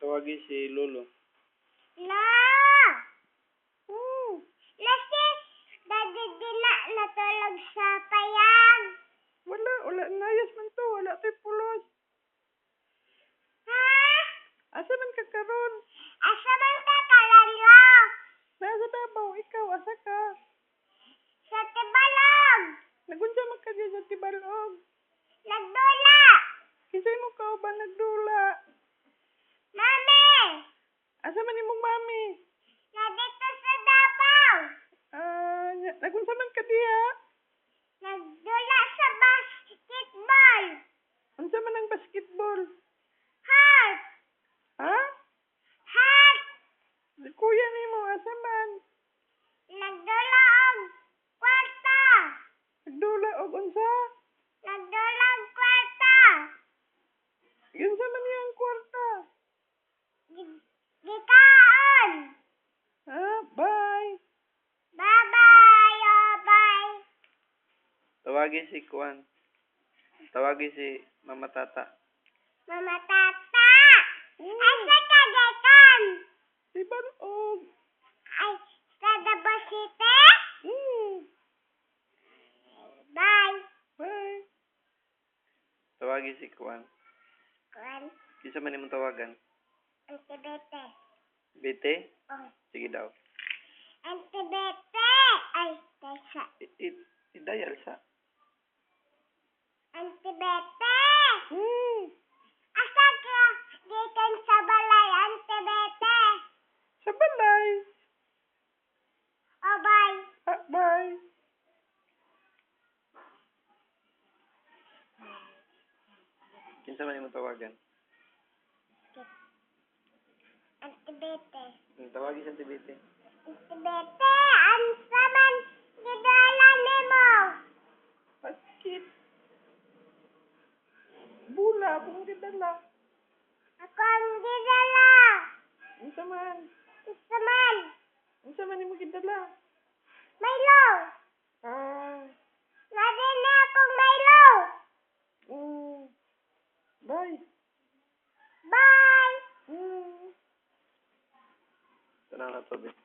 Tawagin si Lolo. La! Lasi, daddy din na natulog sa payag. Wala na. Yes man to. Wala tayo pulos. Ha? Asa man ka karon? Asa man ka kalalo? Nasa Davao, ikaw, asa ka? Sa Tibalog. Nagunsa man ka dyan sa Tibalog. Nagdula. Kisay mo ka ba nagdula? Mami! Asa man imong mami? Nandito sa Davao. Nagunsa man ka diha? Nagdula sa basketball. Unsa man ang basketball? Heart. Ha? Heart. Kuya nimo, asa man? Nagdula og kwarta. Nagdula og unsa? Nagdula og kwarta. Unsa man yang kwarta? Gikaon. Bye. Bye-bye. Oh, bye. Tawagin si Kuan. Tawagin si Mama Tata. Mama Tata. Asa ka gikan? Si Balog. Ay, sa Davao City? Bye. Bye. Tawagin si Kuan. Kuan, Kinsa man imong tawagan? Auntie Bete. Bete? Oh, Sige daw. Auntie Bete. Ay, tesa. Idayal sa. Auntie Bete. Hmm. Asa ka gikan sa balay, Auntie Bete? Sa balay. Oh, bye. Bye. Kinsa man imong tawagan? Auntie Bete. Tawagin sa Bete. Auntie Bete, ansa man gidala nimo? Bakit? Bula, kung gidala. Ako ang gidala. Unsa man? Isa man. Unsa man imong gidala? Milo. Lagi na akong Milo. Bye. Bye. Tanang na to, Bete.